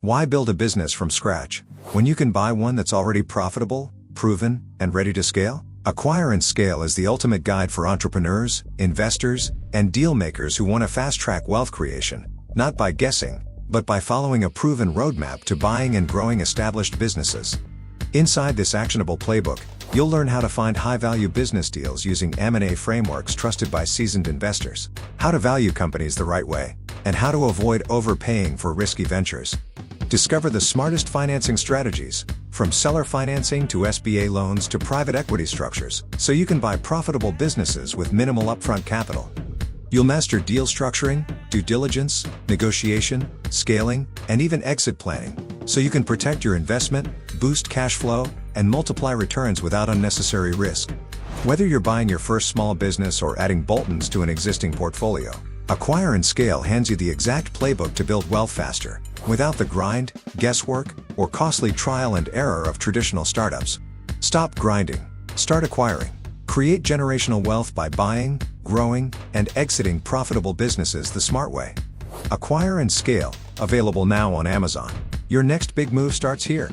Why build a business from scratch when you can buy one that's already profitable, proven, and ready to scale? Acquire and Scale is the ultimate guide for entrepreneurs, investors, and deal makers who want to fast-track wealth creation, not by guessing, but by following a proven roadmap to buying and growing established businesses. Inside this actionable playbook, you'll learn how to find high-value business deals using M&A frameworks trusted by seasoned investors, how to value companies the right way, and how to avoid overpaying for risky ventures. Discover the smartest financing strategies, from seller financing to SBA loans to private equity structures, so you can buy profitable businesses with minimal upfront capital. You'll master deal structuring, due diligence, negotiation, scaling, and even exit planning, so you can protect your investment, boost cash flow, and multiply returns without unnecessary risk. Whether you're buying your first small business or adding bolt-ons to an existing portfolio, Acquire and Scale hands you the exact playbook to build wealth faster, without the grind, guesswork, or costly trial and error of traditional startups. Stop grinding, start acquiring. Create generational wealth by buying, growing, and exiting profitable businesses the smart way. Acquire and Scale, available now on Amazon. Your next big move starts here.